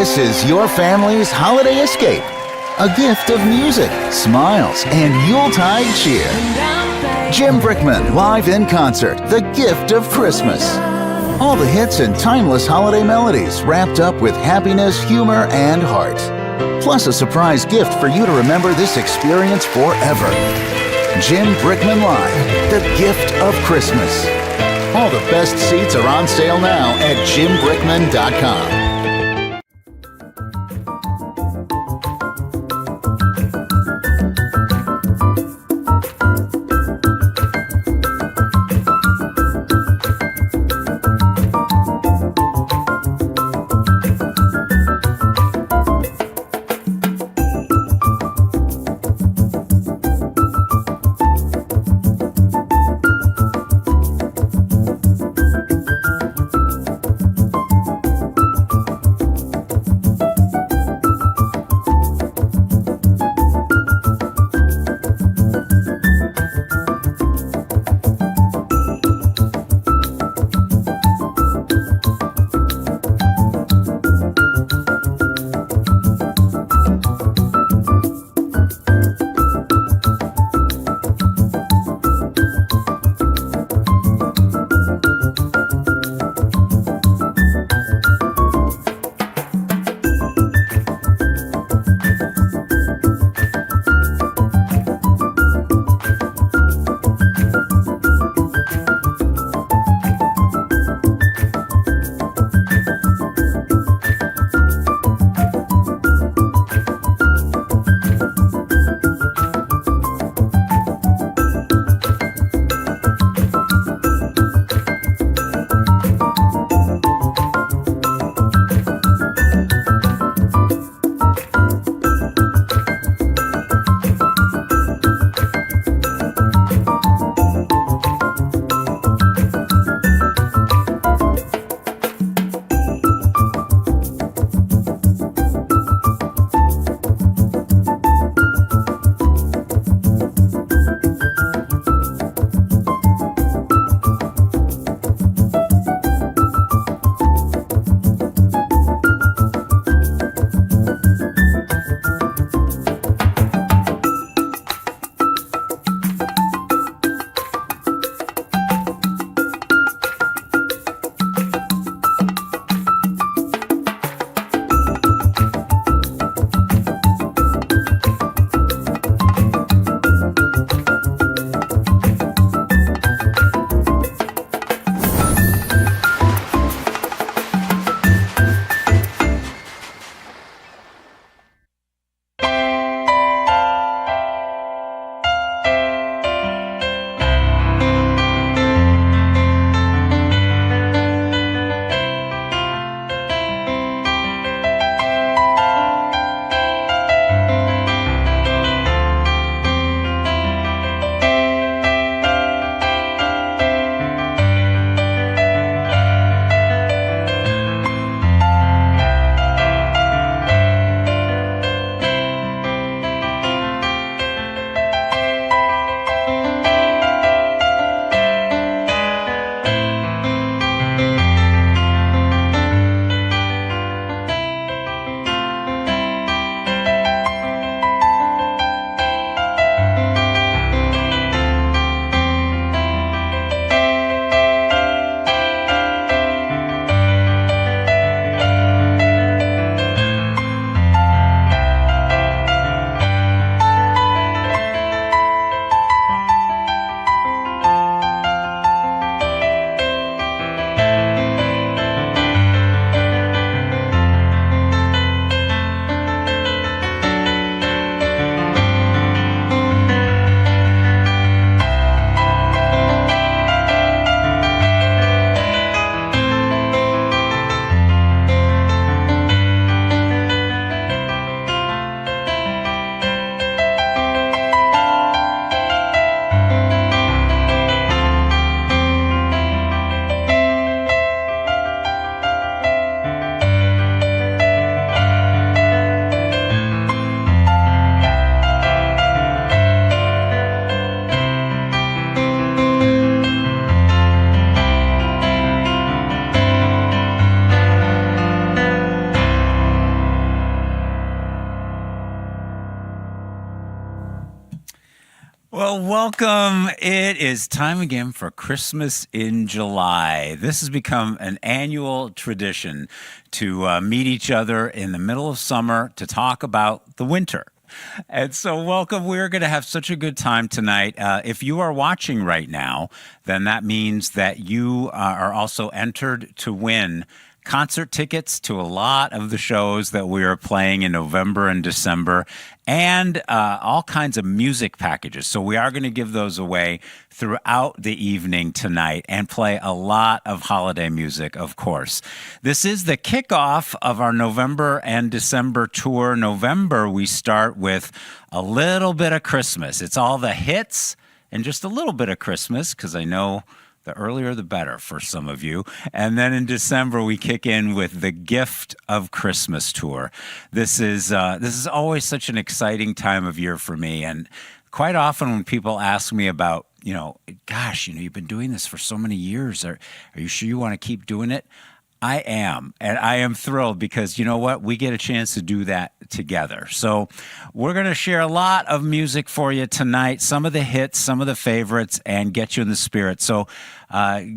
This is your family's holiday escape. A gift of music, smiles, and Yuletide cheer. Jim Brickman live in concert, The Gift of Christmas. All the hits and timeless holiday melodies wrapped up with happiness, humor, and heart. Plus a surprise gift for you to remember this experience forever. Jim Brickman Live, The Gift of Christmas. All the best seats are on sale now at jimbrickman.com. Well, welcome. It is time again for Christmas in July. This has become an annual tradition to meet each other in the middle of summer to talk about the winter. And so welcome. We're going to have such a good time tonight. If you are watching right now, then that means that you are also entered to win concert tickets to a lot of the shows that we are playing in November and December, and all kinds of music packages. So we are going to give those away throughout the evening tonight and play a lot of holiday music, of course. This is the kickoff of our November and December tour. November, we start with a little bit of Christmas. It's all the hits and just a little bit of Christmas, because I know the earlier the better for some of you. And then in December, we kick in with the Gift of Christmas tour. This is always such an exciting time of year for me. And quite often when people ask me about, gosh, you've been doing this for so many years. Are you sure you want to keep doing it? I am, and I am thrilled because you know what? We get a chance to do that together. So we're going to share a lot of music for you tonight, some of the hits, some of the favorites, and get you in the spirit. So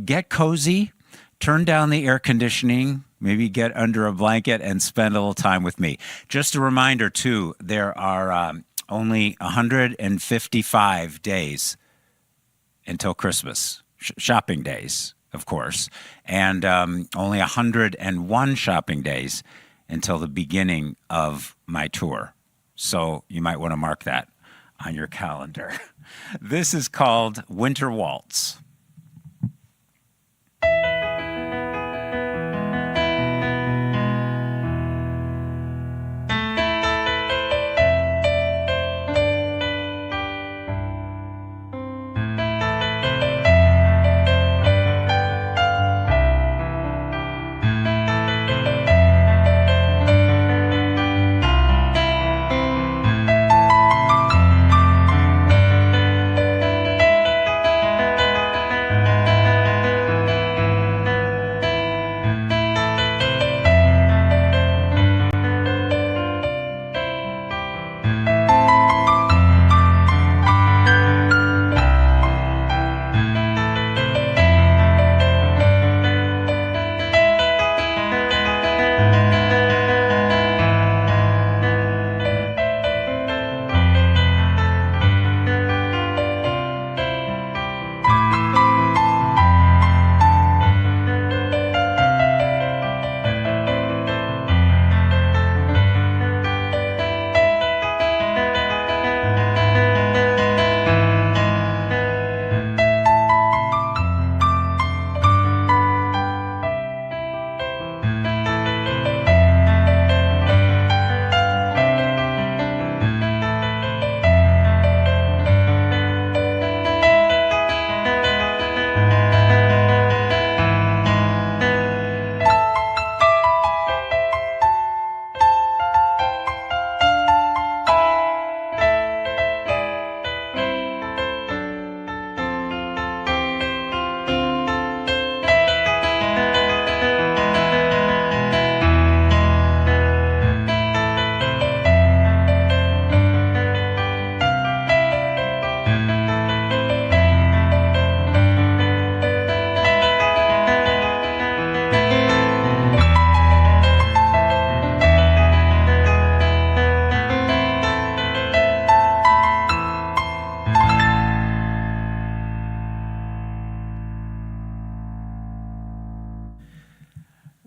get cozy, turn down the air conditioning, maybe get under a blanket and spend a little time with me. Just a reminder, too, there are only 155 days until Christmas, shopping days, of course, and only 101 shopping days until the beginning of my tour. So you might want to mark that on your calendar. This is called Winter Waltz.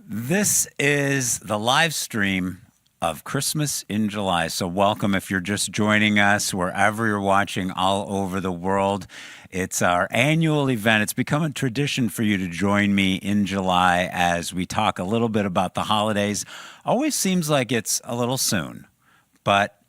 This is the live stream of Christmas in July. So welcome if you're just joining us, wherever you're watching all over the world. It's our annual event. It's become a tradition for you to join me in July as we talk a little bit about the holidays. Always seems like it's a little soon, but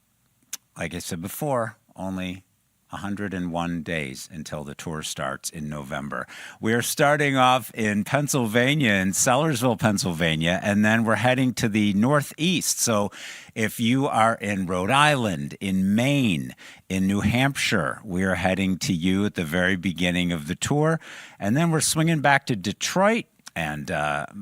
like I said before, only 101 days until the tour starts in November. We are starting off in Pennsylvania, in Sellersville, Pennsylvania, and then we're heading to the Northeast. So if you are in Rhode Island, in Maine, in New Hampshire, we are heading to you at the very beginning of the tour. And then we're swinging back to Detroit and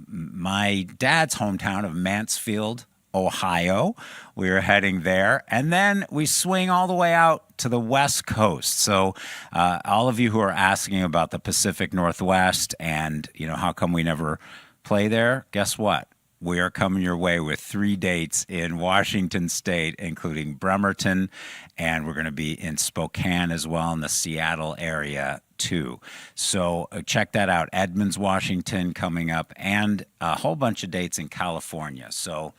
my dad's hometown of Mansfield, Ohio. We're heading there. And then we swing all the way out to the West Coast. So all of you who are asking about the Pacific Northwest and, how come we never play there, guess what? We are coming your way with 3 dates in Washington State, including Bremerton, and we're going to be in Spokane as well, in the Seattle area too. So check that out. Edmonds, Washington coming up, and a whole bunch of dates in California. So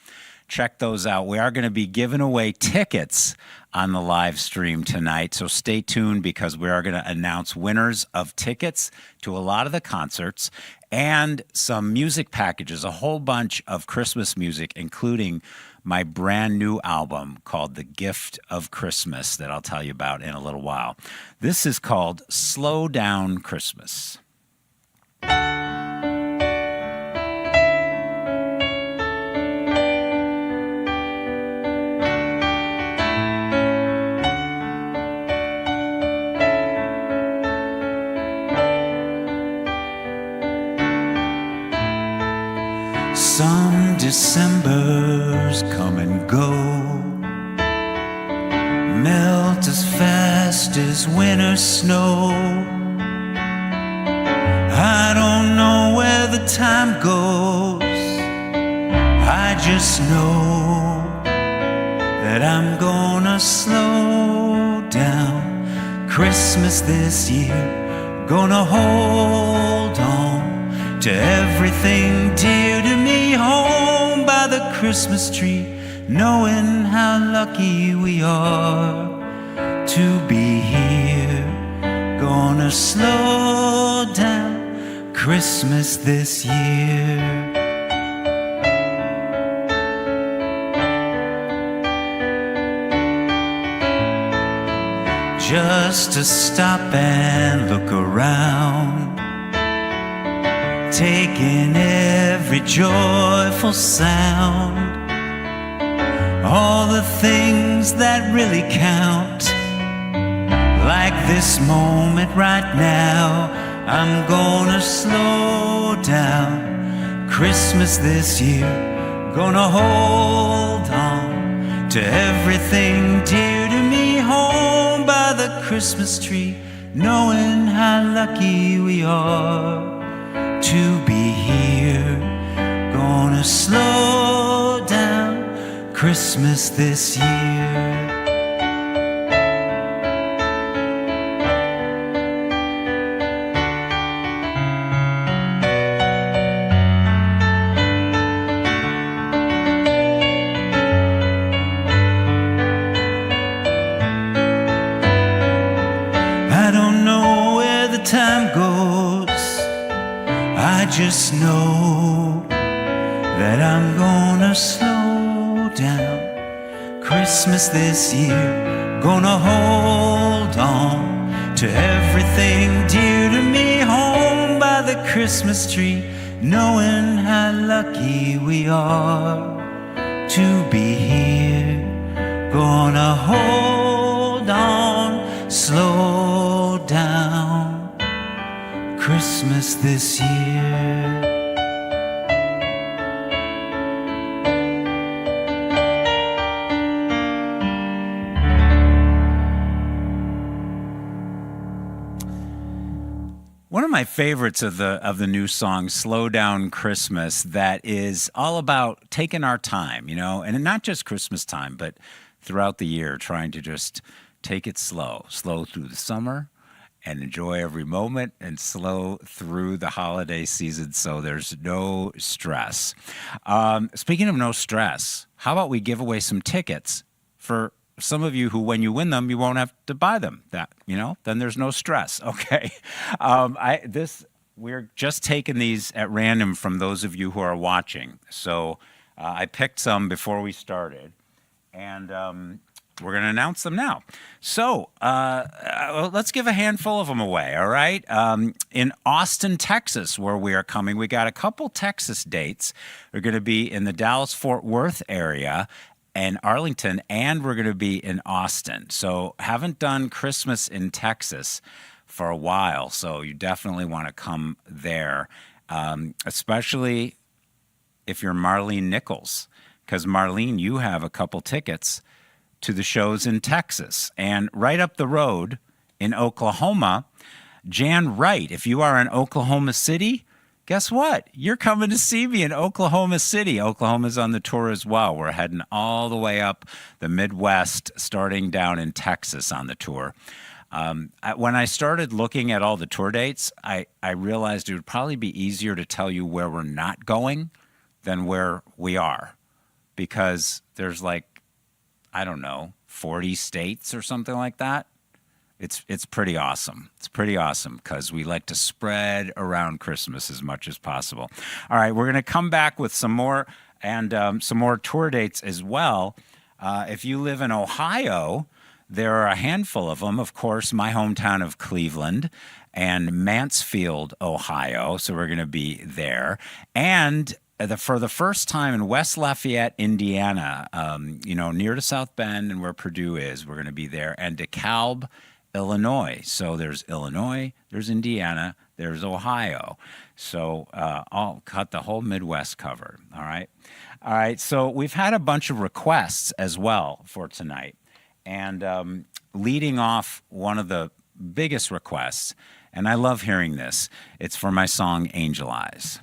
check those out. We are going to be giving away tickets on the live stream tonight, so stay tuned because we are going to announce winners of tickets to a lot of the concerts and some music packages, a whole bunch of Christmas music, including my brand new album called The Gift of Christmas that I'll tell you about in a little while. This is called Slow Down Christmas. Some Decembers come and go, melt as fast as winter snow. I don't know where the time goes, I just know that I'm gonna slow down Christmas this year. Gonna hold on to everything dear to me, home by the Christmas tree, knowing how lucky we are to be here. Gonna slow down Christmas this year. Just to stop and look around, taking every joyful sound, all the things that really count, like this moment right now. I'm gonna slow down Christmas this year, gonna hold on to everything dear to me, home by the Christmas tree, knowing how lucky we are to be here. Gonna slow down Christmas this year. I don't know where the time goes, I just know that I'm gonna slow down Christmas this year. Gonna hold on to everything dear to me, home by the Christmas tree, knowing how lucky we are to be here. Gonna hold on, slow down Christmas this year. One of my favorites of the new song, Slow Down Christmas, that is all about taking our time, and not just Christmas time, but throughout the year, trying to just take it slow through the summer, and enjoy every moment, and slow through the holiday season so there's no stress. Speaking of no stress, how about we give away some tickets for some of you who, when you win them, you won't have to buy them. Then there's no stress. Okay. We're just taking these at random from those of you who are watching. So I picked some before we started, and we're going to announce them now. So let's give a handful of them away, all right? In Austin, Texas, where we are coming, we got a couple Texas dates. We're going to be in the Dallas-Fort Worth area and Arlington, and we're going to be in Austin. So haven't done Christmas in Texas for a while, so you definitely want to come there, especially if you're Marlene Nichols, because Marlene, you have a couple tickets to the shows in Texas. And right up the road in Oklahoma, Jan Wright, if you are in Oklahoma City, guess what? You're coming to see me in Oklahoma City. Oklahoma's on the tour as well. We're heading all the way up the Midwest, starting down in Texas on the tour. When I started looking at all the tour dates, I realized it would probably be easier to tell you where we're not going than where we are, because there's like, I don't know, 40 states or something like that. It's pretty awesome. It's pretty awesome because we like to spread around Christmas as much as possible. All right, we're going to come back with some more and some more tour dates as well. If you live in Ohio, there are a handful of them. Of course, my hometown of Cleveland and Mansfield, Ohio. So we're going to be there. And for the first time in West Lafayette, Indiana, near to South Bend and where Purdue is, we're going to be there. And DeKalb, Illinois. So there's Illinois, there's Indiana, there's Ohio. So I'll cut the whole Midwest covered. All right. All right. So we've had a bunch of requests as well for tonight. And leading off one of the biggest requests, and I love hearing this, it's for my song Angel Eyes.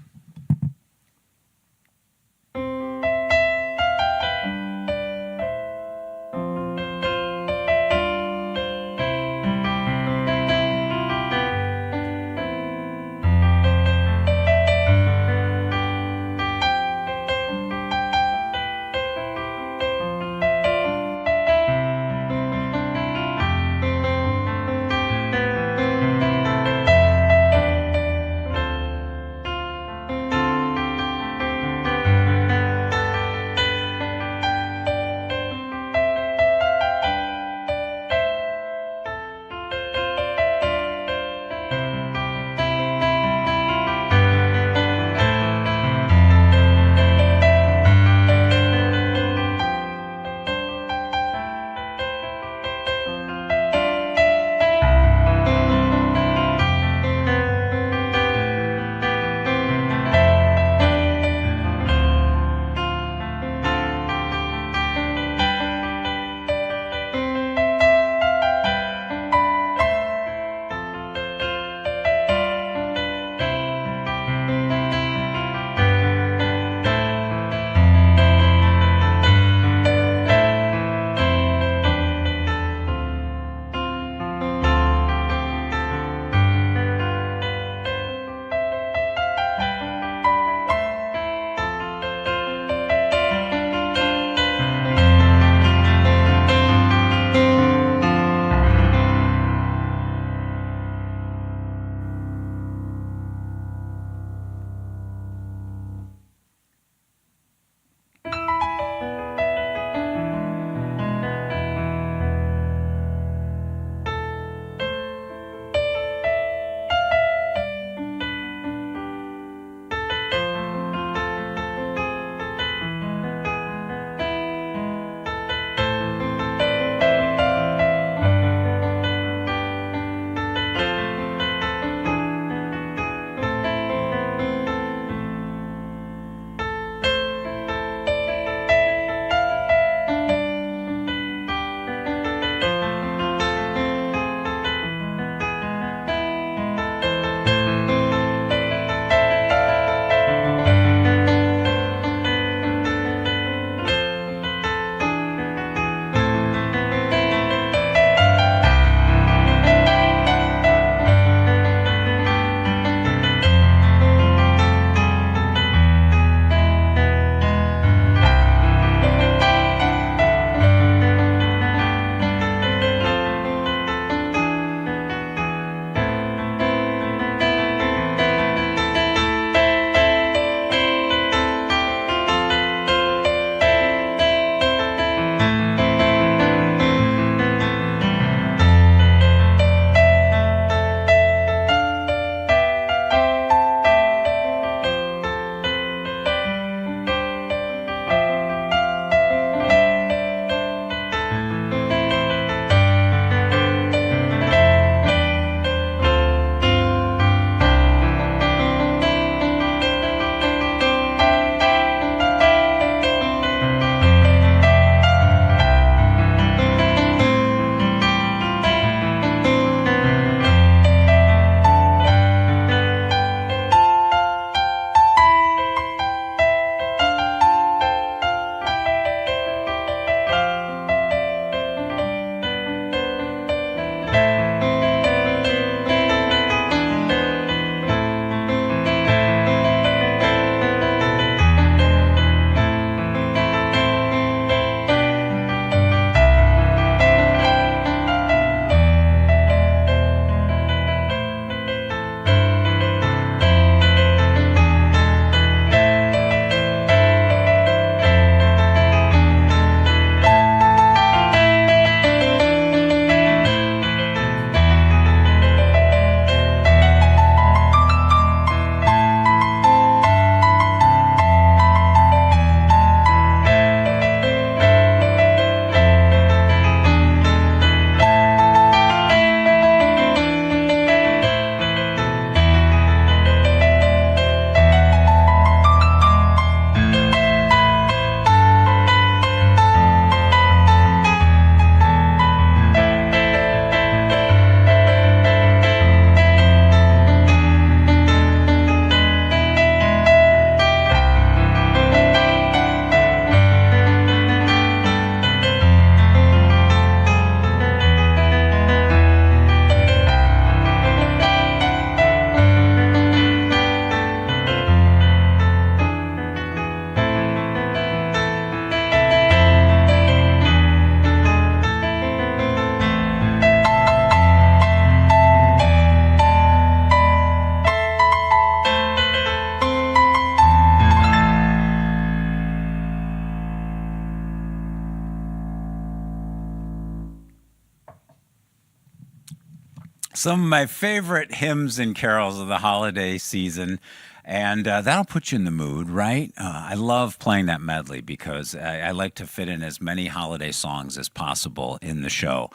some of my favorite hymns and carols of the holiday season. And that'll put you in the mood, right? I love playing that medley because I like to fit in as many holiday songs as possible in the show.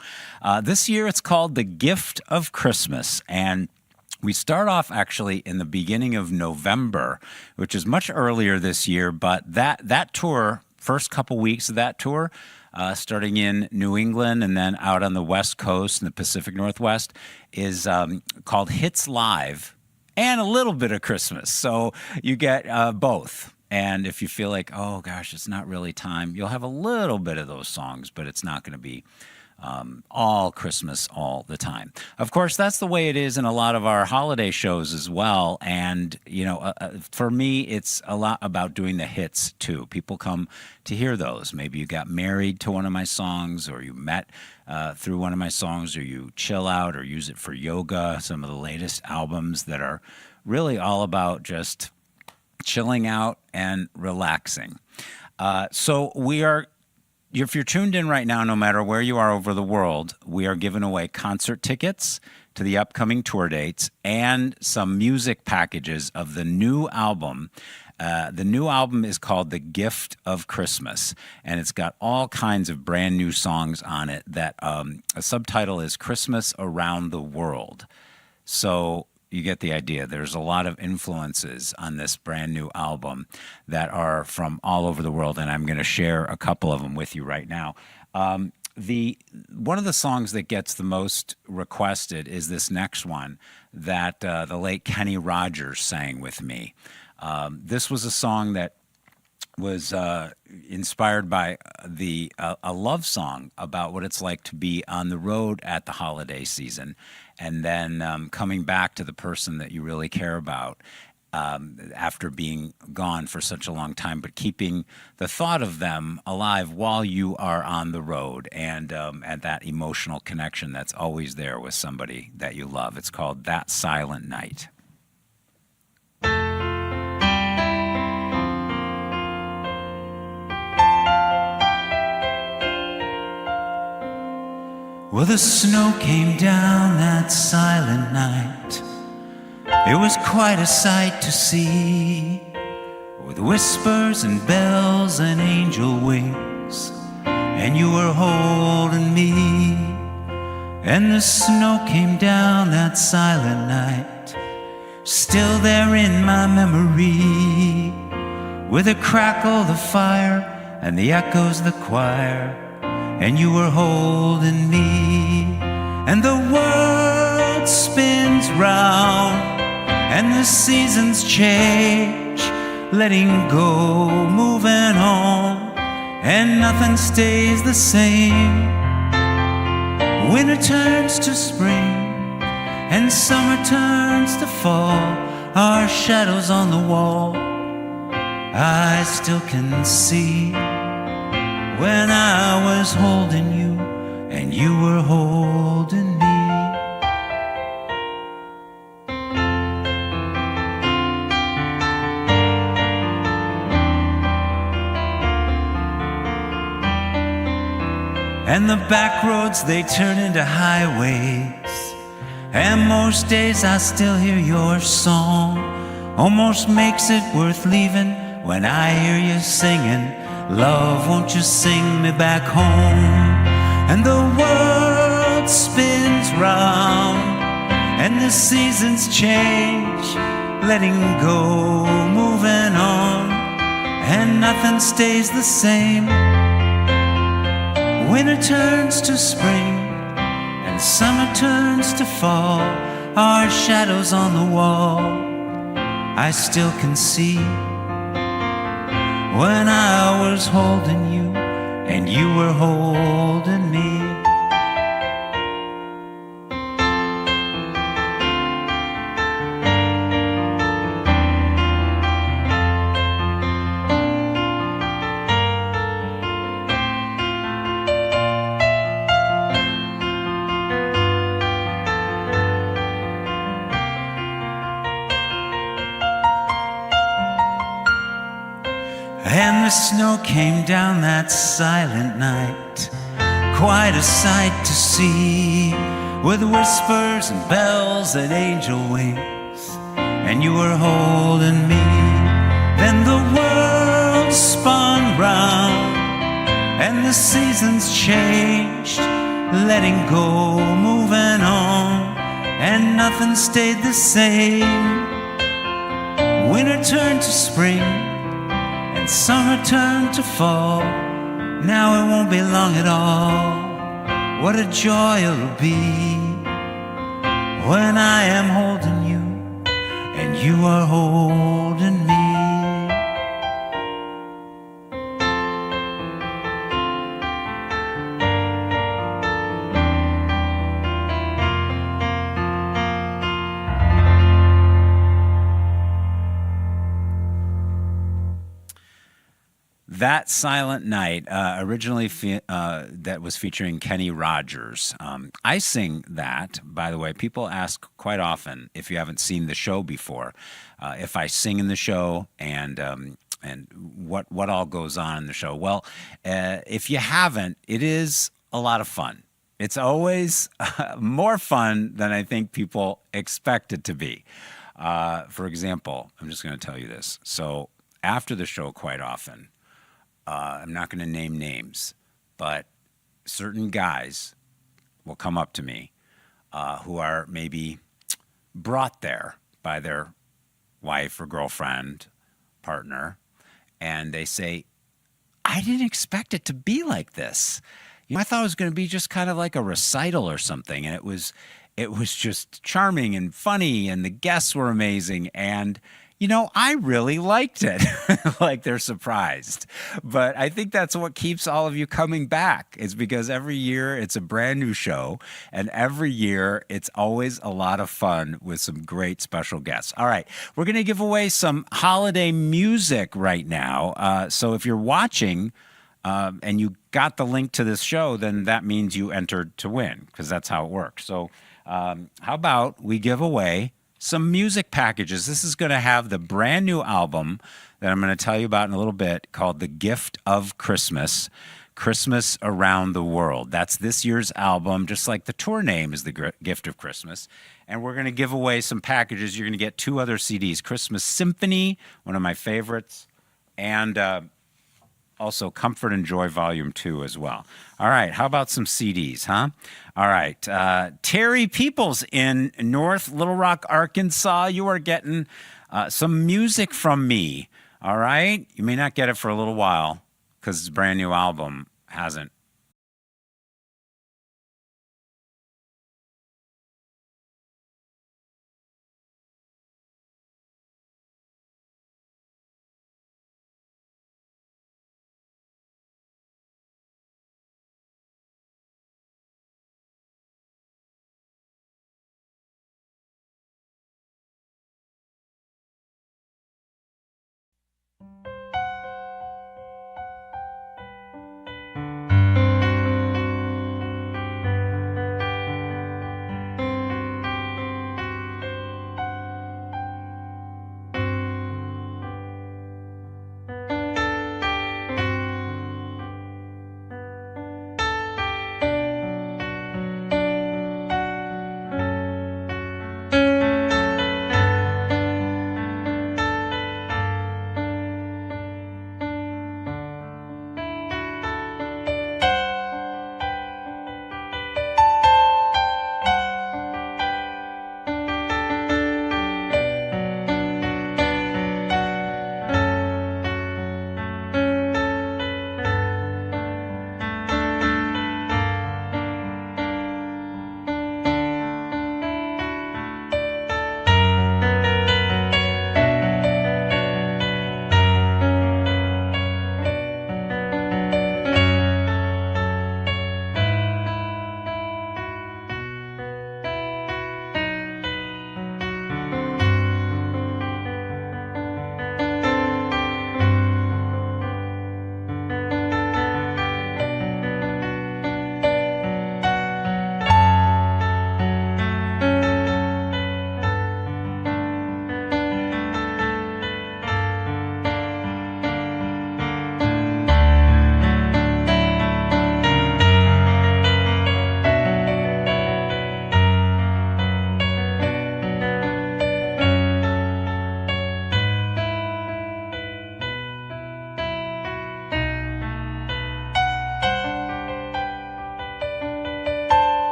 This year it's called The Gift of Christmas. And we start off actually in the beginning of November, which is much earlier this year. But that tour, first couple weeks of that tour, starting in New England and then out on the West Coast and the Pacific Northwest, is called Hits Live and a little bit of Christmas. So you get both. And if you feel like, oh gosh, it's not really time, you'll have a little bit of those songs, but it's not going to be all Christmas all the time. Of course, that's the way it is in a lot of our holiday shows as well. And, for me, it's a lot about doing the hits too. People come to hear those. Maybe you got married to one of my songs, or you met through one of my songs, or you chill out or use it for yoga. Some of the latest albums that are really all about just chilling out and relaxing. So we are... If you're tuned in right now, no matter where you are over the world, we are giving away concert tickets to the upcoming tour dates and some music packages of the new album. The new album is called The Gift of Christmas, and it's got all kinds of brand new songs on it that a subtitle is Christmas Around the World. So you get the idea. There's a lot of influences on this brand new album that are from all over the world, and I'm going to share a couple of them with you right now. One of the songs that gets the most requested is this next one that the late Kenny Rogers sang with me. This was a song that was inspired by a love song about what it's like to be on the road at the holiday season, and then coming back to the person that you really care about after being gone for such a long time, but keeping the thought of them alive while you are on the road, and that emotional connection that's always there with somebody that you love. It's called That Silent Night. Well, the snow came down that silent night. It was quite a sight to see, with whispers and bells and angel wings, and you were holding me. And the snow came down that silent night, still there in my memory, with the crackle, the fire, and the echoes, the choir. And you were holding me, and the world spins round, and the seasons change, letting go, moving on, and nothing stays the same. Winter turns to spring, and summer turns to fall, our shadows on the wall I still can see. When I was holding you, and you were holding me. And the back roads, they turn into highways, and most days I still hear your song. Almost makes it worth leaving when I hear you singing, love, won't you sing me back home? And the world spins round, and the seasons change, letting go, moving on, and nothing stays the same. Winter turns to spring, and summer turns to fall, our shadows on the wall I still can see. When I was holding you, and you were holding me. And the snow came down that silent night, quite a sight to see, with whispers and bells and angel wings, and you were holding me. Then the world spun round and the seasons changed, letting go, moving on, and nothing stayed the same. Winter turned to spring and summer turned to fall. Now it won't be long at all. What a joy it'll be when I am holding you and you are holding me. That Silent Night, originally that was featuring Kenny Rogers. I sing that, by the way. People ask quite often, if you haven't seen the show before, if I sing in the show and what all goes on in the show. Well, if you haven't, it is a lot of fun. It's always more fun than I think people expect it to be. For example, I'm just going to tell you this. So after the show, quite often, I'm not going to name names, but certain guys will come up to me who are maybe brought there by their wife or girlfriend, partner, and they say, I didn't expect it to be like this. You know, I thought it was going to be just kind of like a recital or something, and it was just charming and funny, and the guests were amazing, and you know, I really liked it. Like they're surprised. But I think that's what keeps all of you coming back, is because every year it's a brand new show, and every year it's always a lot of fun with some great special guests. All right, we're going to give away some holiday music right now. So if you're watching and you got the link to this show, then that means you entered to win, because that's how it works. So how about we give away some music packages? This is going to have the brand new album that I'm going to tell you about in a little bit, called The Gift of Christmas, Christmas Around the World. That's this year's album, just like the tour name is The Gift of Christmas. And we're going to give away some packages. You're going to get 2 other CDs, Christmas Symphony, one of my favorites, and also Comfort and Joy Volume 2 as well. All right, how about some CDs, huh? All right, Terry Peoples in North Little Rock, Arkansas, you are getting some music from me, all right? You may not get it for a little while, because it's a brand new album hasn't.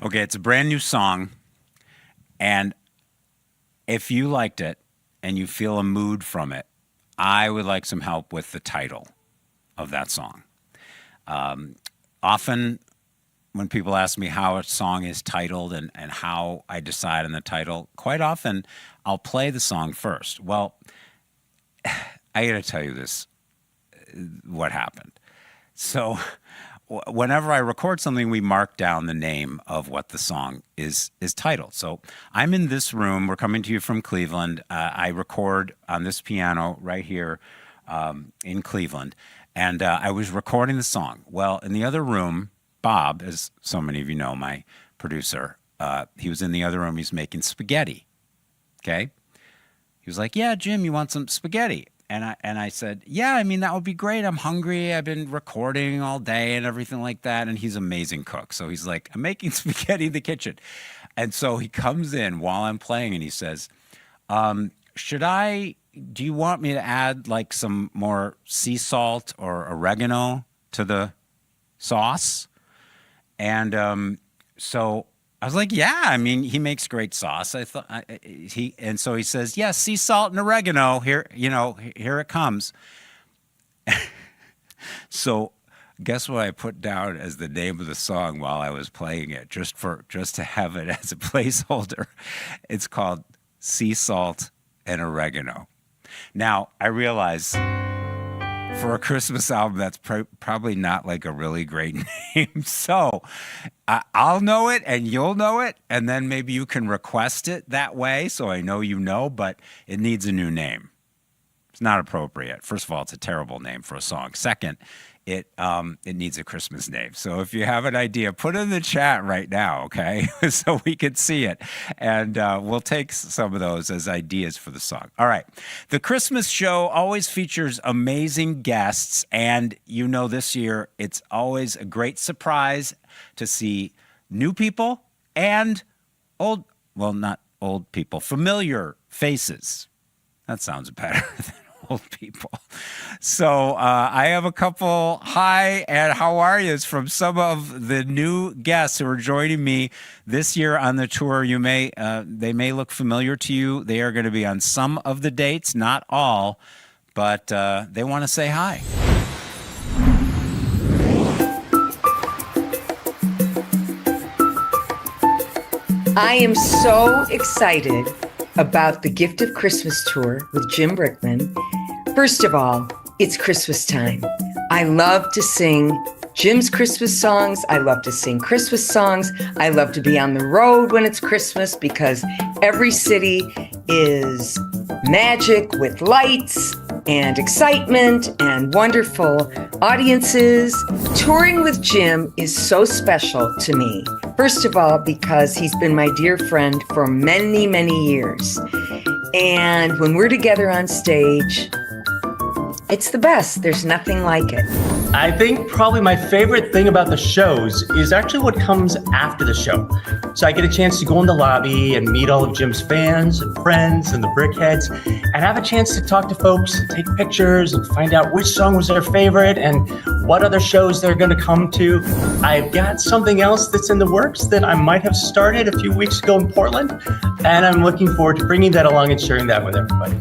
Okay, it's a brand new song, and if you liked it and you feel a mood from it, I would like some help with the title of that song. Often when people ask me how a song is titled and how I decide on the title, quite often I'll play the song first. Well, I got to tell you what happened. So whenever I record something, we mark down the name of what the song is titled. So I'm in this room. We're coming to you from Cleveland. I record on this piano right here in Cleveland. And I was recording the song. Well, in the other room, Bob, as so many of you know, my producer, he was in the other room. He's making spaghetti. Okay? He was like, yeah, Jim, you want some spaghetti? And I said, yeah, I mean, that would be great. I'm hungry. I've been recording all day and everything like that. And he's an amazing cook. So he's like, I'm making spaghetti in the kitchen. And so he comes in while I'm playing and he says, do you want me to add like some more sea salt or oregano to the sauce? And so I was like, yeah, I mean, he makes great sauce. And so he says, yeah, sea salt and oregano. Here it comes. So guess what I put down as the name of the song while I was playing it, just to have it as a placeholder. It's called Sea Salt and Oregano. Now, I realize for a Christmas album, that's probably not like a really great name. So I'll know it and you'll know it, and then maybe you can request it that way so I know you know, but it needs a new name. It's not appropriate. First of all, it's a terrible name for a song. Second, it needs a Christmas name. So if you have an idea, put it in the chat right now, okay? So we can see it. And we'll take some of those as ideas for the song. All right. The Christmas show always features amazing guests. And you know this year, it's always a great surprise to see new people and not old people, familiar faces. That sounds better than old people. So I have a couple hi and how are yous from some of the new guests who are joining me this year on the tour. They may look familiar to you. They are going to be on some of the dates, not all, but they want to say hi. I am so excited about the Gift of Christmas tour with Jim Brickman. First of all, it's Christmas time. I love to sing Jim's Christmas songs. I love to sing Christmas songs. I love to be on the road when it's Christmas because every city is magic with lights and excitement and wonderful audiences. Touring with Jim is so special to me. First of all, because he's been my dear friend for many, many years. And when we're together on stage, it's the best. There's nothing like it. I think probably my favorite thing about the shows is actually what comes after the show. So I get a chance to go in the lobby and meet all of Jim's fans and friends and the Brickheads and have a chance to talk to folks and take pictures and find out which song was their favorite and what other shows they're going to come to. I've got something else that's in the works that I might have started a few weeks ago in Portland, and I'm looking forward to bringing that along and sharing that with everybody.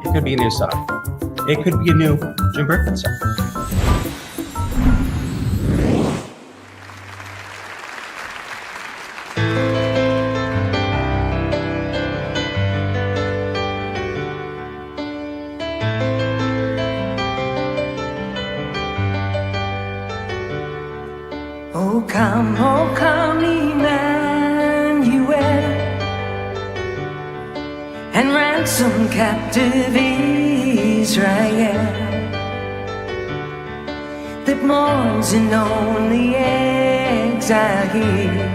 It could be a new song. It could be a new Jim Brickman song. Oh come, Emmanuel, and ransom captive Israel that mourns in lonely exile here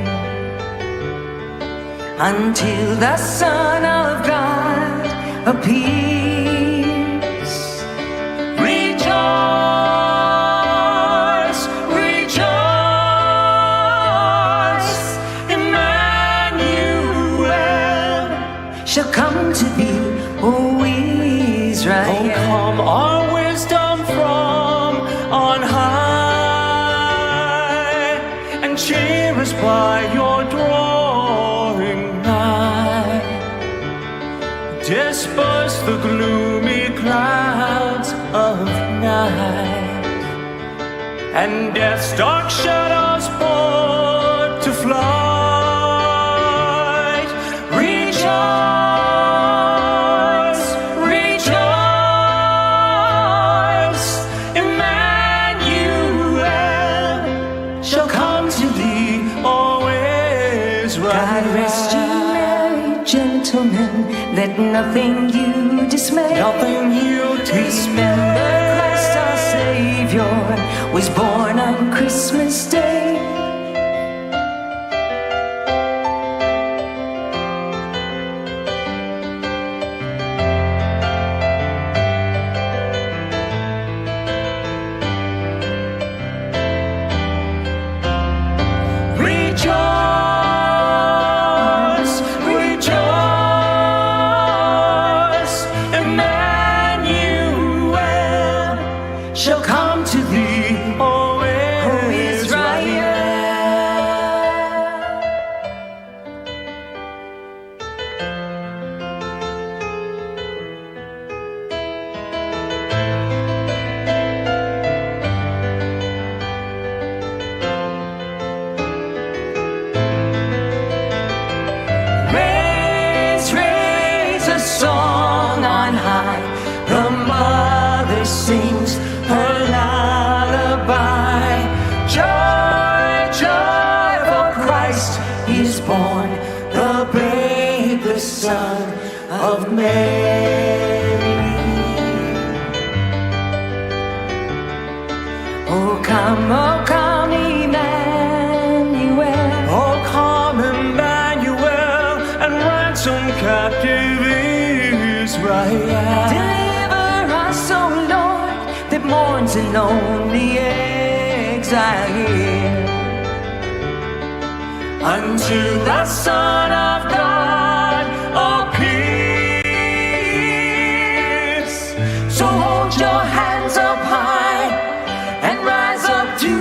until the Son of God appears. Rejoice, rejoice, Emmanuel shall come to thee, O Israel. Oh, come our wisdom from on high and cheer us by your drawing nigh. Disperse the gloomy clouds of night, and death's dark shadows put to flight. Rejoice, rejoice, Emmanuel shall come to thee, always right. God rest you, merry gentlemen, let nothing you dismay. Nothing you Remember Christ our Savior was born on Christmas Day. Rejoice, rejoice, Emmanuel shall come to thee, O Israel. Raise, raise a song on high. The mother sings her lullaby. Joy, joy, for Christ is born, the babe, the Son of Mary. Oh, come, Emmanuel. Oh, come, Emmanuel, and ransom captive Israel. Deliver us, O Lord, that mourns in lonely exile here. Unto the Son of God appears. So hold your hands up high and rise up to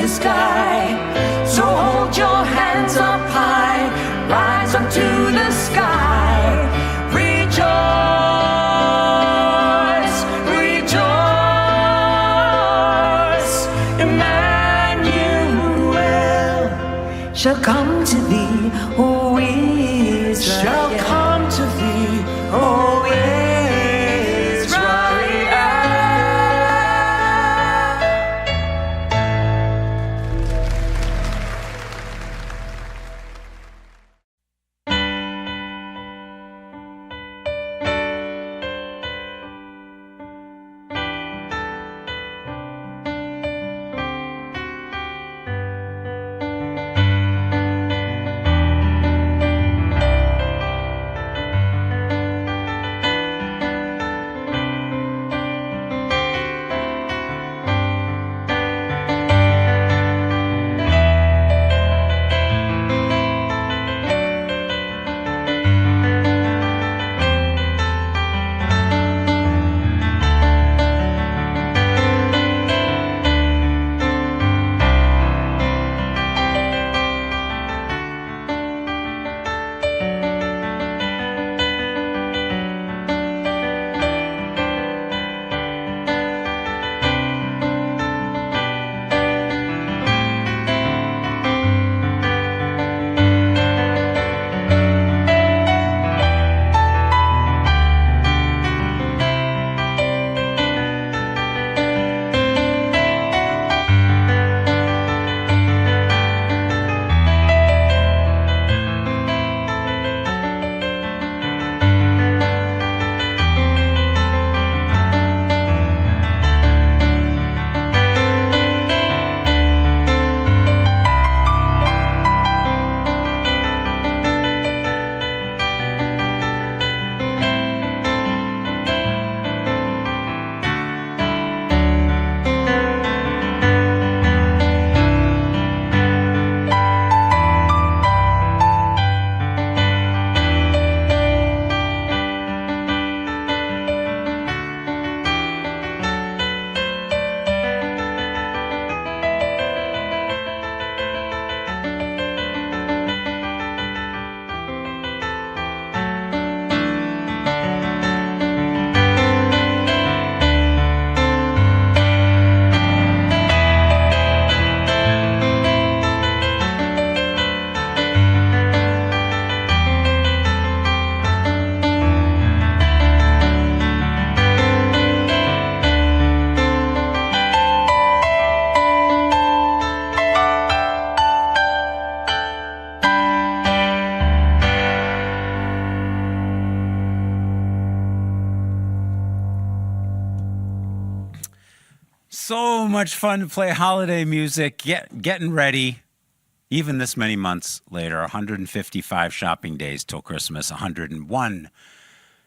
the sky. So hold your hands up high, rise up to the sky. Rejoice, rejoice, Emmanuel shall come to thee, O Israel. Shall come to thee, O So much fun to play holiday music, getting ready. Even this many months later, 155 shopping days till Christmas, 101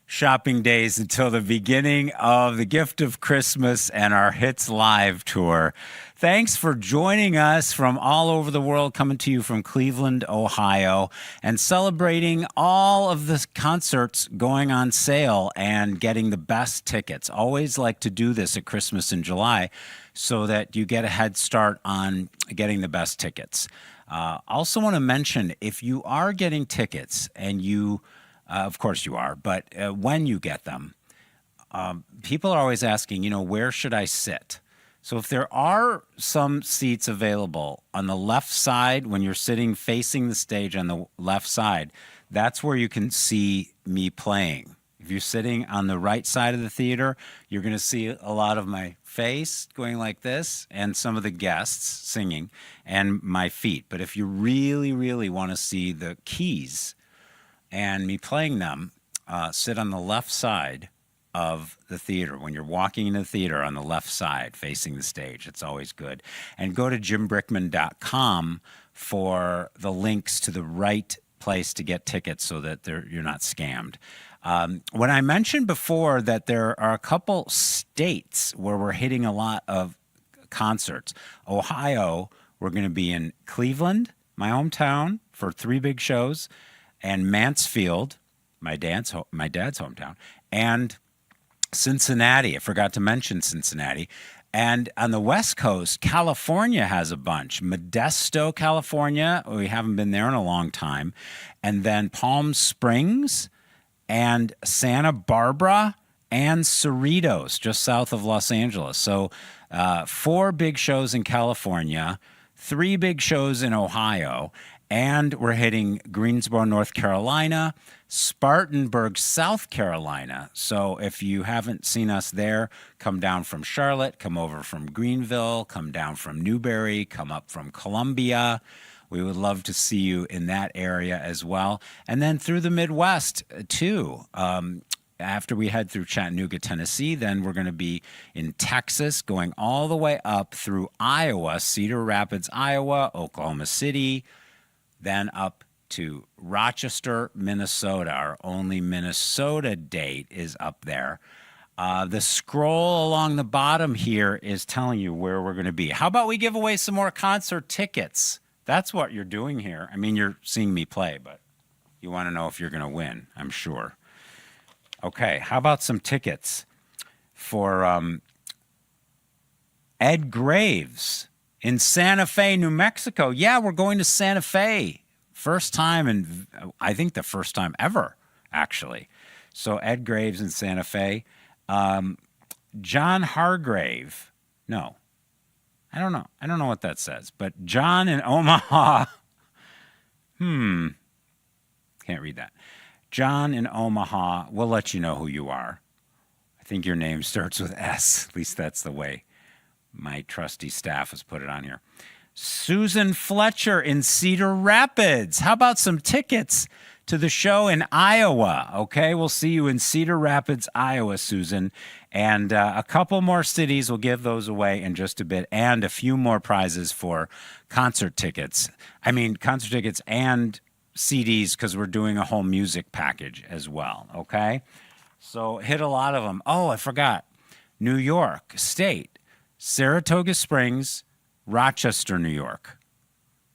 shopping days until the beginning of the Gift of Christmas and our Hits Live tour. Thanks for joining us from all over the world, coming to you from Cleveland, Ohio, and celebrating all of the concerts going on sale and getting the best tickets. Always like to do this at Christmas in July so that you get a head start on getting the best tickets. Also want to mention, if you are getting tickets and you of course you are, but when you get them, people are always asking, where should I sit? So if there are some seats available on the left side, when you're sitting facing the stage on the left side, that's where you can see me playing. If you're sitting on the right side of the theater, you're going to see a lot of my face going like this and some of the guests singing and my feet. But if you really, really want to see the keys and me playing them, sit on the left side of the theater. When you're walking into the theater on the left side, facing the stage, it's always good. And go to jimbrickman.com for the links to the right place to get tickets so that you're not scammed. When I mentioned before that there are a couple states where we're hitting a lot of concerts. Ohio, we're going to be in Cleveland, my hometown, for 3 big shows, and Mansfield, my dad's hometown, and Cincinnati. I forgot to mention Cincinnati. And on the West Coast, California has a bunch. Modesto, California, we haven't been there in a long time. And then Palm Springs and Santa Barbara and Cerritos, just south of Los Angeles. So 4 big shows in California, 3 big shows in Ohio, and we're hitting Greensboro, North Carolina, Spartanburg, South Carolina. So if you haven't seen us there, come down from Charlotte, come over from Greenville, come down from Newberry, come up from Columbia. We would love to see you in that area as well. And then through the Midwest, too. After we head through Chattanooga, Tennessee, then we're going to be in Texas, going all the way up through Iowa, Cedar Rapids, Iowa, Oklahoma City, then up to Rochester, Minnesota. Our only Minnesota date is up there. The scroll along the bottom here is telling you where we're going to be. How about we give away some more concert tickets? That's what you're doing here. I mean, you're seeing me play, but you want to know if you're going to win, I'm sure. Okay, how about some tickets for Ed Graves in Santa Fe, New Mexico? Yeah, we're going to Santa Fe. First time, and I think the first time ever, actually. So Ed Graves in Santa Fe. John Hargrave. No, I don't know. I don't know what that says. But John in Omaha. Can't read that. John in Omaha. We'll let you know who you are. I think your name starts with S. At least that's the way my trusty staff has put it on here. Susan Fletcher in Cedar Rapids. How about some tickets to the show in Iowa? Okay, we'll see you in Cedar Rapids, Iowa, Susan. And a couple more cities, we'll give those away in just a bit, and a few more prizes for concert tickets. I mean, concert tickets and CDs, because we're doing a whole music package as well, okay? So hit a lot of them. Oh, I forgot. New York State, Saratoga Springs, Rochester, New York.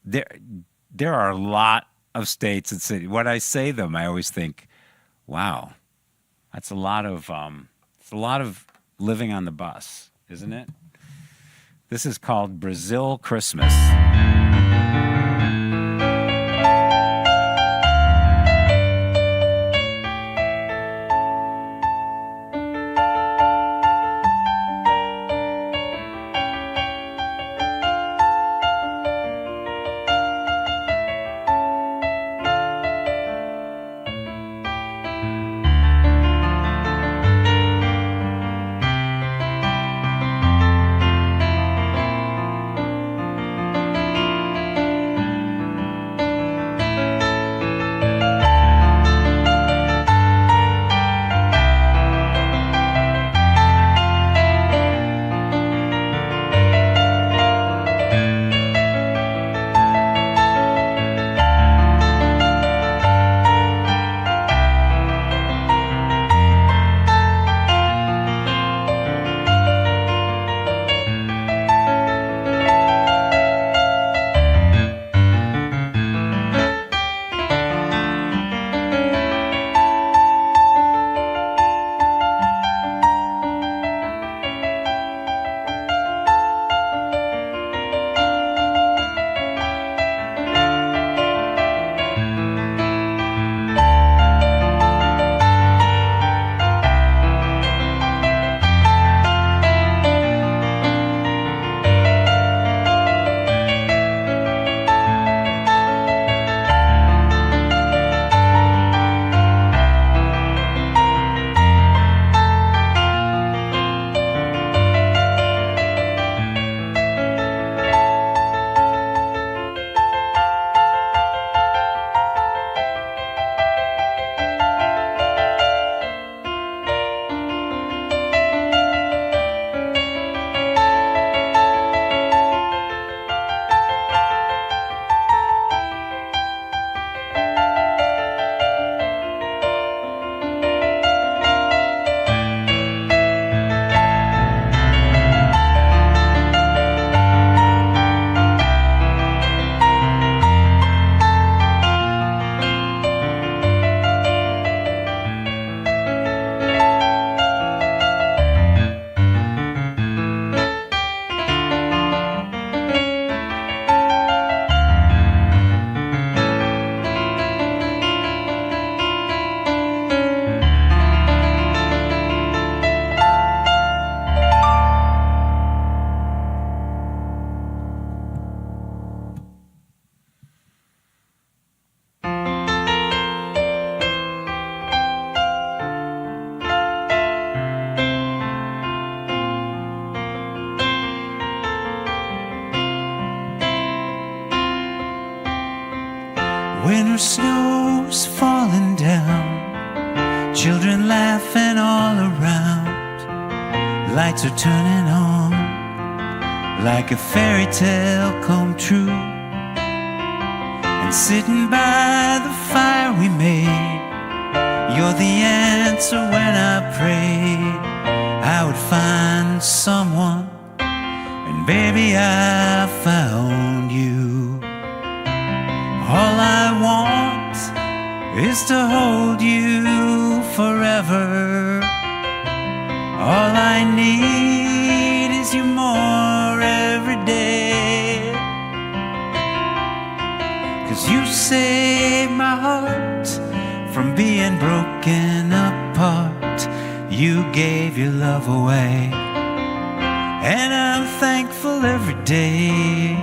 There are a lot of states and cities. When I say them, I always think, wow, that's a lot of living on the bus, isn't it? This is called Brazil Christmas. snow's falling down, children laughing all around, lights are turning on, like a fairy tale come true. And sitting by the fire we made, you're the answer when I prayed I would find someone, and baby I found you. All I want is to hold you forever. All I need is you more every day. 'Cause you saved my heart from being broken apart. You gave your love away, and I'm thankful every day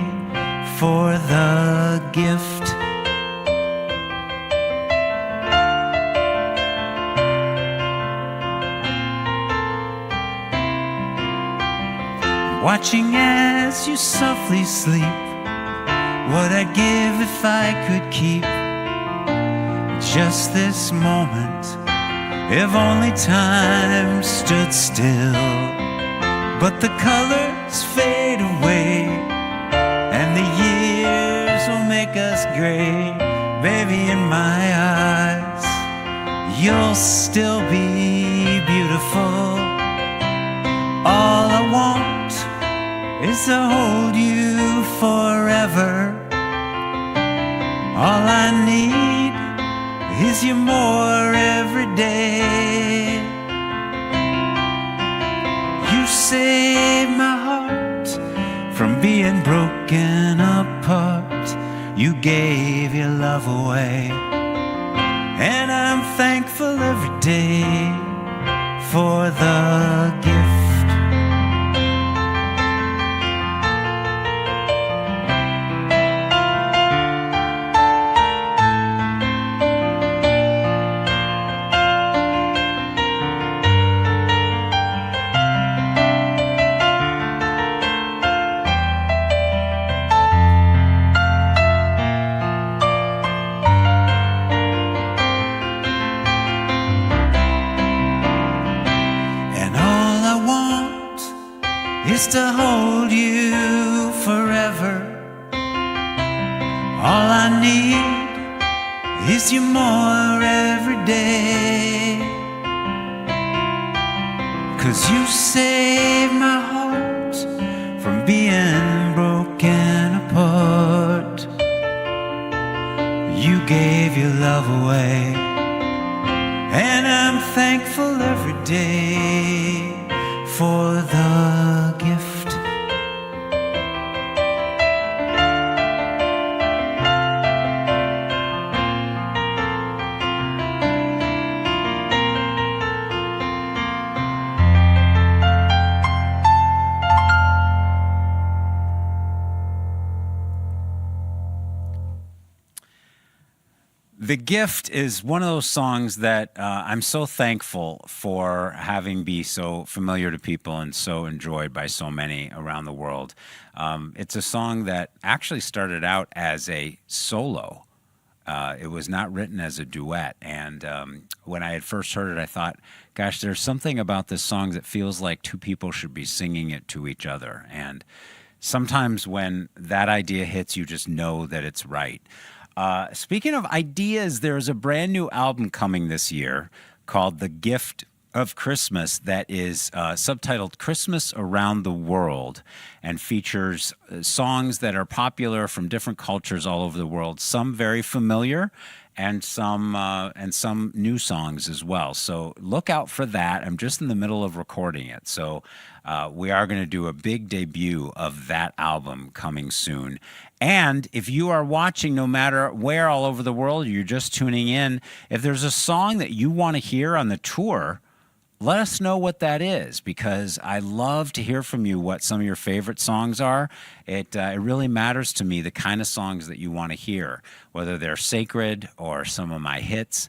for the gift. Watching as you softly sleep, what I'd give if I could keep just this moment, if only time stood still. But the colors fade away, and the years will make us gray. Baby, in my eyes, you'll still be beautiful. All I want is to hold you forever. All I need is you more every day. You saved my heart from being broken apart. You gave your love away, and I'm thankful every day for the gift. To hold you forever. All I need is you more every day. 'Cause you saved my heart from being broken apart. You gave your love away, and I'm thankful every day for the gift. The Gift is one of those songs that I'm so thankful for having be so familiar to people and so enjoyed by so many around the world. It's a song that actually started out as a solo. It was not written as a duet. And when I had first heard it, I thought, gosh, there's something about this song that feels like two people should be singing it to each other. And sometimes when that idea hits, you just know that it's right. Speaking of ideas, there's a brand new album coming this year called The Gift of Christmas that is subtitled Christmas Around the World, and features songs that are popular from different cultures all over the world, some very familiar and some new songs as well. So look out for that. I'm just in the middle of recording it. So we are going to do a big debut of that album coming soon. And if you are watching, no matter where all over the world, you're just tuning in, if there's a song that you want to hear on the tour, let us know what that is, because I love to hear from you what some of your favorite songs are. It really matters to me the kind of songs that you want to hear, whether they're sacred or some of my hits.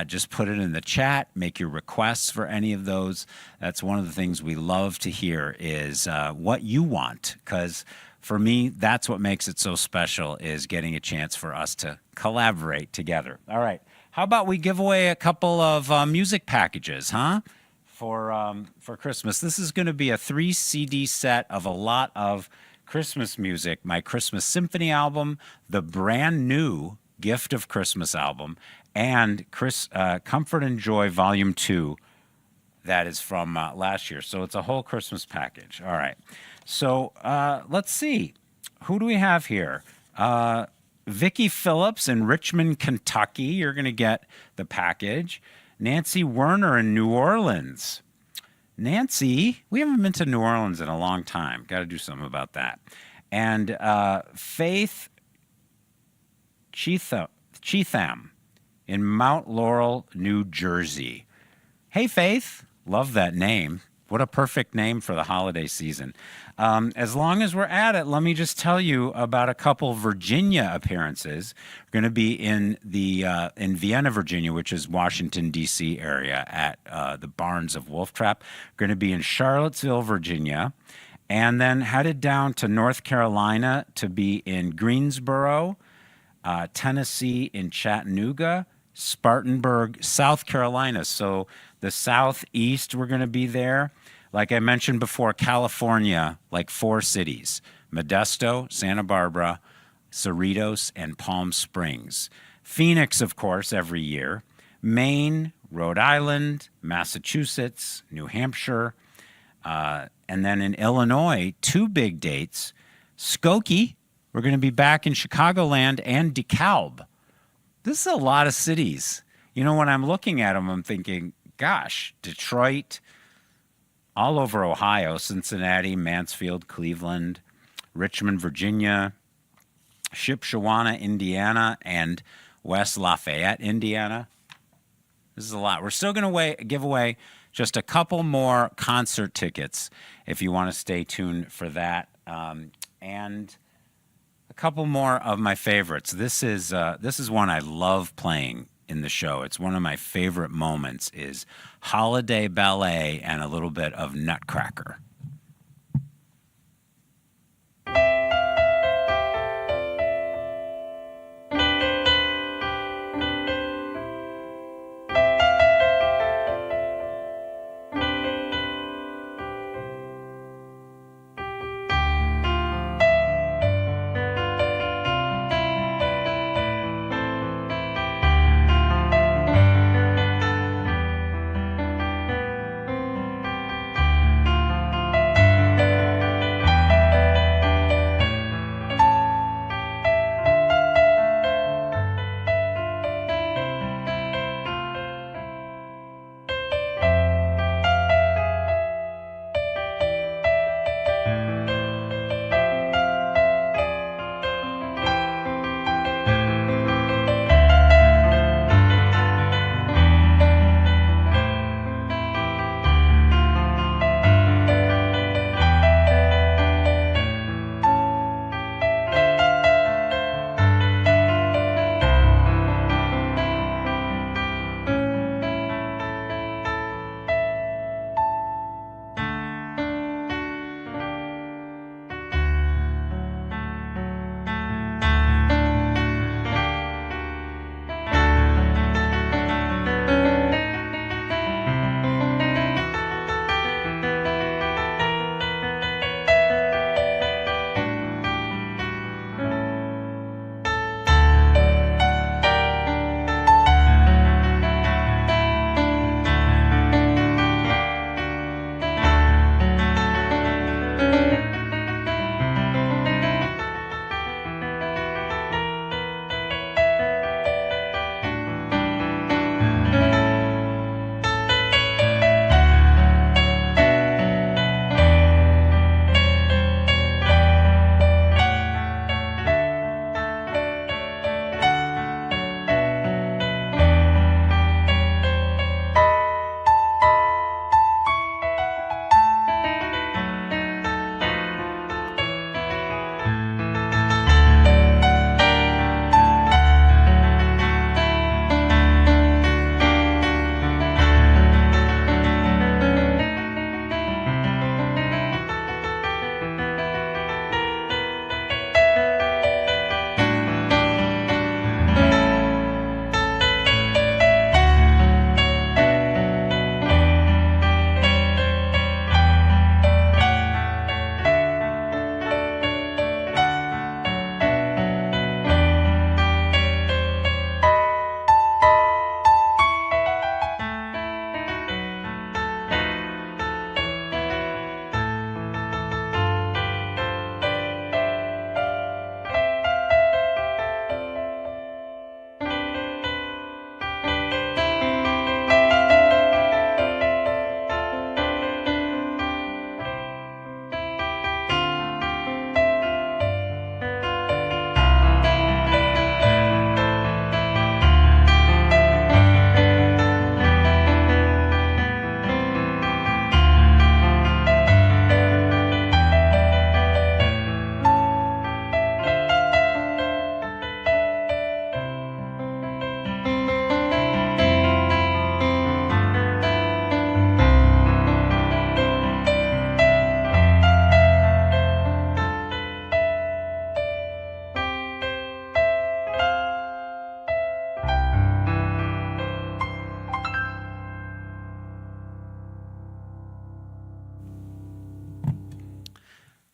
Just put it in the chat, make your requests for any of those. That's one of the things we love to hear is what you want, because for me, that's what makes it so special, is getting a chance for us to collaborate together. All right. How about we give away a couple of music packages, huh? For Christmas. This is going to be a 3 CD set of a lot of Christmas music. My Christmas Symphony album, the brand new Gift of Christmas album, and Comfort and Joy Volume 2. That is from last year. So it's a whole Christmas package. All right. So let's see. Who do we have here? Vicki Phillips in Richmond, Kentucky. You're going to get the package. Nancy Werner in New Orleans. Nancy, we haven't been to New Orleans in a long time. Got to do something about that. And Faith Cheatham in Mount Laurel, New Jersey. Hey, Faith. Love that name. What a perfect name for the holiday season. As long as we're at it, let me just tell you about a couple Virginia appearances. We're going to be in Vienna, Virginia, which is Washington, D.C. area, at the Barns of Wolf Trap. We're going to be in Charlottesville, Virginia, and then headed down to North Carolina to be in Greensboro, Tennessee, in Chattanooga, Spartanburg, South Carolina. So the Southeast, we're going to be there. Like I mentioned before, California, like 4 cities: Modesto, Santa Barbara, Cerritos, and Palm Springs. Phoenix, of course, every year. Maine, Rhode Island, Massachusetts, New Hampshire. And then in Illinois, 2 big dates. Skokie, we're going to be back in Chicagoland, and DeKalb. This is a lot of cities. You know, when I'm looking at them, I'm thinking, gosh, Detroit, all over Ohio, Cincinnati, Mansfield, Cleveland, Richmond, Virginia, Shipshewana, Indiana, and West Lafayette, Indiana. This is a lot. We're still going to give away just a couple more concert tickets if you want to stay tuned for that. And a couple more of my favorites. This is one I love playing in the show. It's one of my favorite moments, is Holiday Ballet and a little bit of Nutcracker.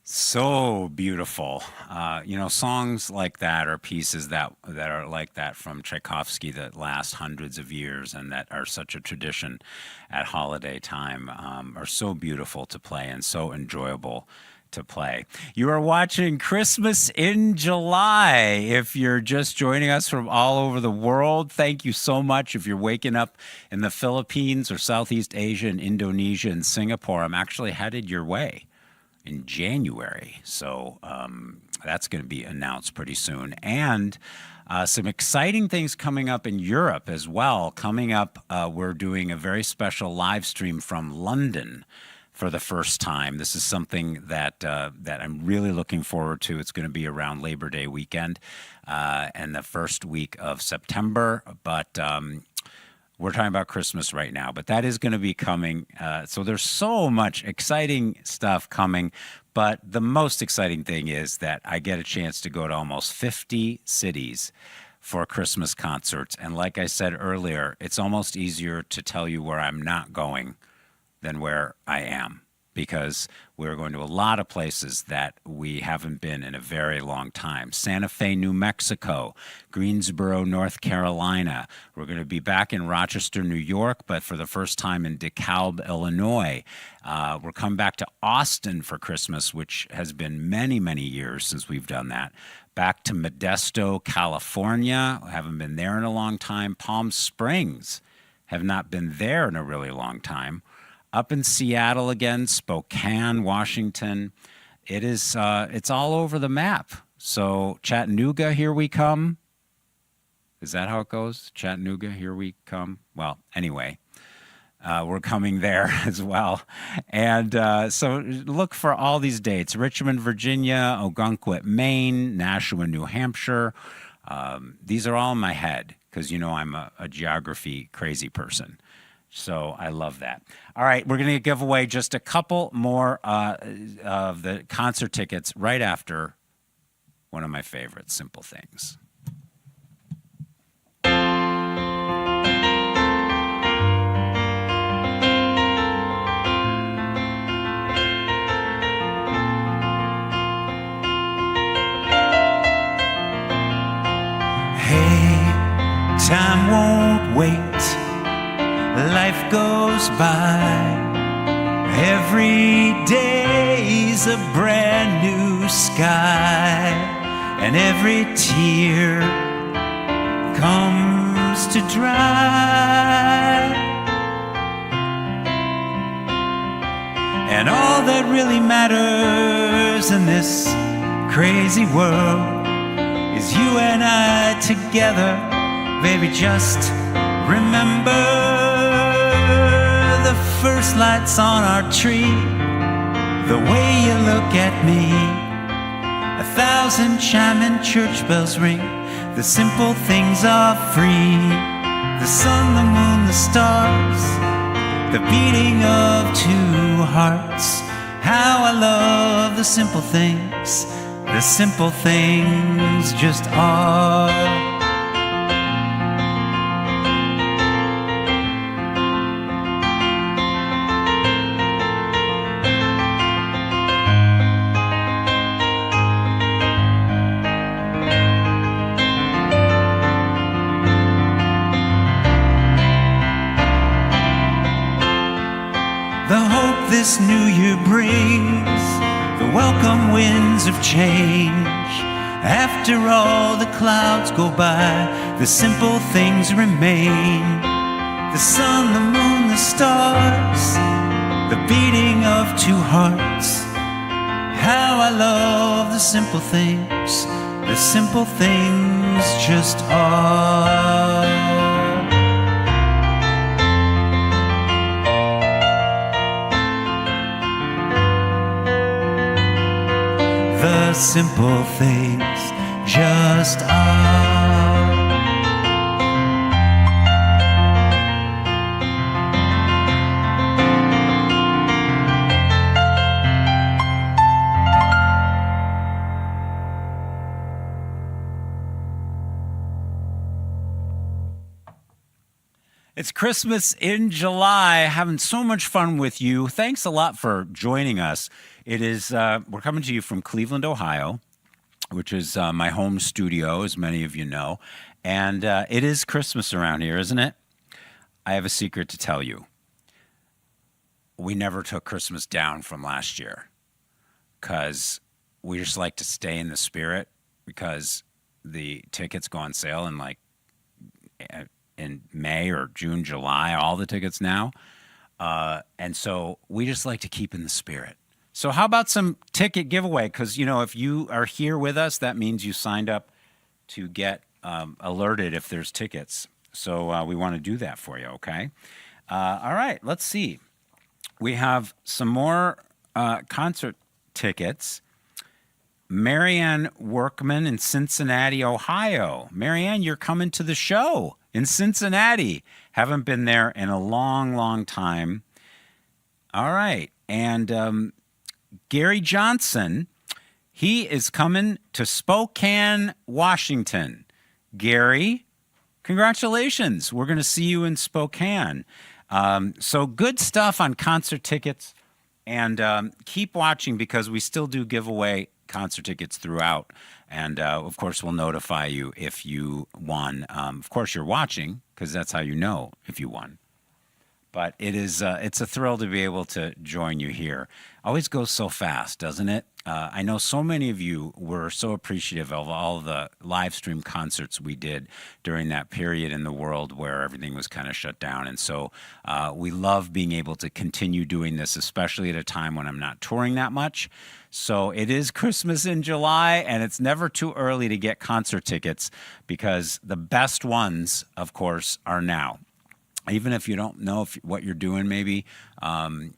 So beautiful. Songs like that or pieces that are like that from Tchaikovsky that last hundreds of years and that are such a tradition at holiday time are so beautiful to play and so enjoyable to play. You are watching Christmas in July. If you're just joining us from all over the world, thank you so much. If you're waking up in the Philippines or Southeast Asia and Indonesia and Singapore, I'm actually headed your way in January. So that's going to be announced pretty soon. And some exciting things coming up in Europe as well. Coming up, we're doing a very special live stream from London for the first time. This is something that I'm really looking forward to. It's going to be around Labor Day weekend and the first week of September. But we're talking about Christmas right now, but that is going to be coming. So there's so much exciting stuff coming. But the most exciting thing is that I get a chance to go to almost 50 cities for Christmas concerts. And like I said earlier, it's almost easier to tell you where I'm not going than where I am, because we're going to a lot of places that we haven't been in a very long time. Santa Fe, New Mexico, Greensboro, North Carolina. We're going to be back in Rochester, New York, but for the first time in DeKalb, Illinois. We're coming back to Austin for Christmas, which has been many, many years since we've done that. Back to Modesto, California. We haven't been there in a long time. Palm Springs. Have not been there in a really long time. Up in Seattle again, Spokane, Washington. It's all over the map. So Chattanooga, here we come. Is that how it goes? Chattanooga, here we come. Well, anyway, we're coming there as well. And so look for all these dates. Richmond, Virginia, Ogunquit, Maine, Nashua, New Hampshire. These are all in my head because, I'm a geography crazy person. So I love that. All right, we're going to give away just a couple more of the concert tickets right after one of my favorites, Simple Things. Hey, time won't wait. Life goes by. Every day's a brand new sky, and every tear comes to dry. And all that really matters in this crazy world is you and I together, baby. Just remember the first lights on our tree, the way you look at me, 1,000 chiming church bells ring, the simple things are free, the sun, the moon, the stars, the beating of two hearts. How I love the simple things just are. This new year brings the welcome winds of change. After all the clouds go by, the simple things remain. The sun, the moon, the stars, the beating of two hearts. How I love the simple things just are. The simple things just are. It's Christmas in July. Having so much fun with you. Thanks a lot for joining us. It is we're coming to you from Cleveland, Ohio, which is my home studio, as many of you know. And it is Christmas around here, isn't it? I have a secret to tell you. We never took Christmas down from last year because we just like to stay in the spirit, because the tickets go on sale in May or June, July, all the tickets now. And so we just like to keep in the spirit. So how about some ticket giveaway? Because, if you are here with us, that means you signed up to get alerted if there's tickets. So we want to do that for you, okay? All right, let's see. We have some more concert tickets. Marianne Workman in Cincinnati, Ohio. Marianne, you're coming to the show in Cincinnati. Haven't been there in a long, long time. All right. And Gary Johnson, he is coming to Spokane, Washington. Gary, congratulations. We're going to see you in Spokane. So good stuff on concert tickets. And keep watching, because we still do give away concert tickets throughout. And, of course, we'll notify you if you won. Of course, you're watching, because that's how you know if you won. But it's a thrill to be able to join you here. Always goes so fast, doesn't it? I know so many of you were so appreciative of all the live stream concerts we did during that period in the world where everything was kind of shut down. And so we love being able to continue doing this, especially at a time when I'm not touring that much. So it is Christmas in July, and it's never too early to get concert tickets, because the best ones, of course, are now. Even if you don't know what you're doing, maybe, I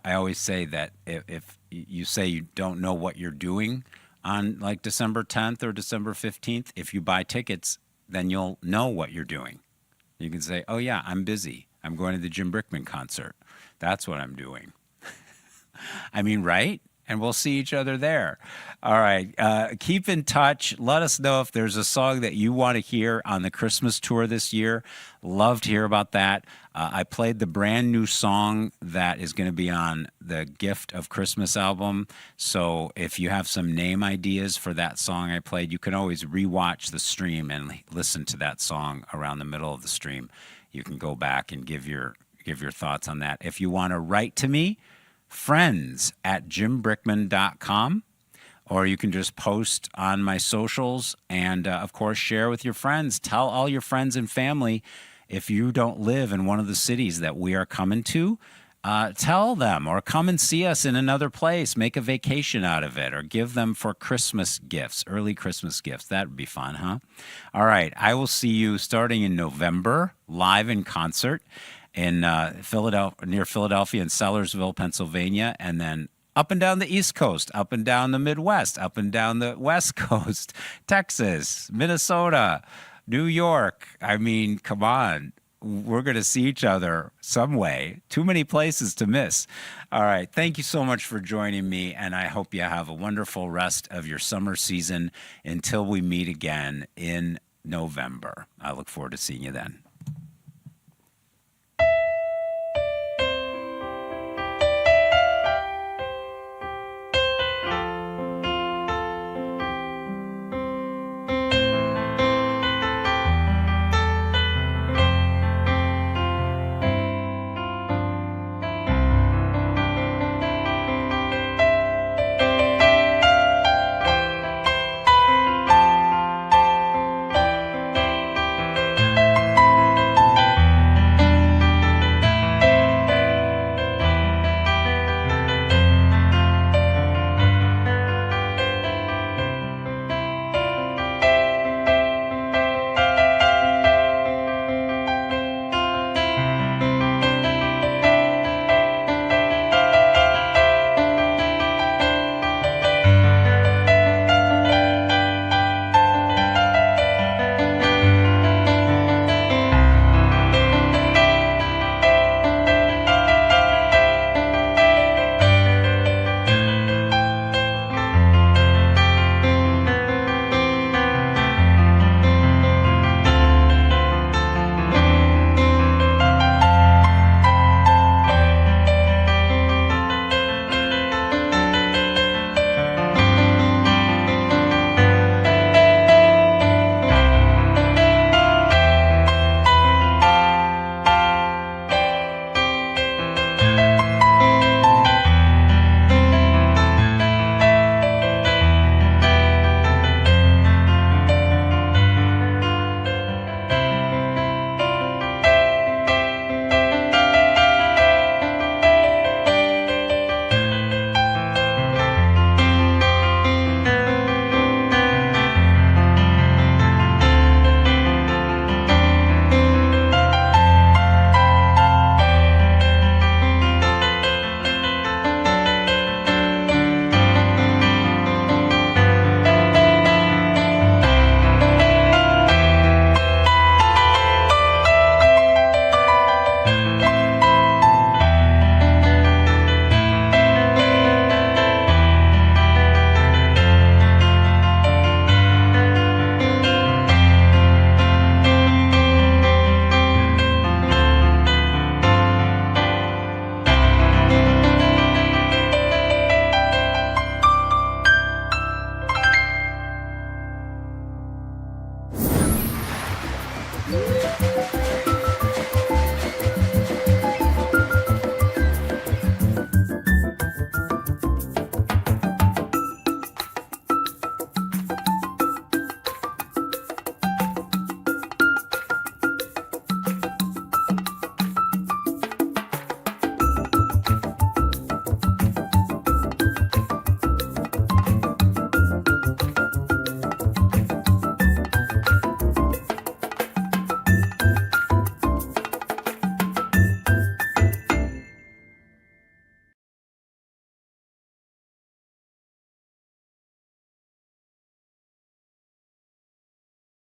always say that if you say you don't know what you're doing on like December 10th or December 15th, if you buy tickets, then you'll know what you're doing. You can say, oh, yeah, I'm busy. I'm going to the Jim Brickman concert. That's what I'm doing. I mean, right? And we'll see each other there. All right. Keep in touch. Let us know if there's a song that you want to hear on the Christmas tour this year. Love to hear about that. I played the brand new song that is going to be on the Gift of Christmas album. So if you have some name ideas for that song I played, you can always rewatch the stream and listen to that song around the middle of the stream. You can go back and give your thoughts on that. If you want to write to me, friends@jimbrickman.com, or you can just post on my socials and, of course, share with your friends. Tell all your friends and family, if you don't live in one of the cities that we are coming to, tell them, or come and see us in another place. Make a vacation out of it, or give them for Christmas gifts, early Christmas gifts. That would be fun, huh? All right. I will see you starting in November, live in concert in Philadelphia, near Philadelphia and Sellersville, Pennsylvania, and then up and down the East Coast, up and down the Midwest, up and down the West Coast, Texas, Minnesota, New York. I mean, come on. We're going to see each other some way. Too many places to miss. All right. Thank you so much for joining me, and I hope you have a wonderful rest of your summer season until we meet again in November. I look forward to seeing you then.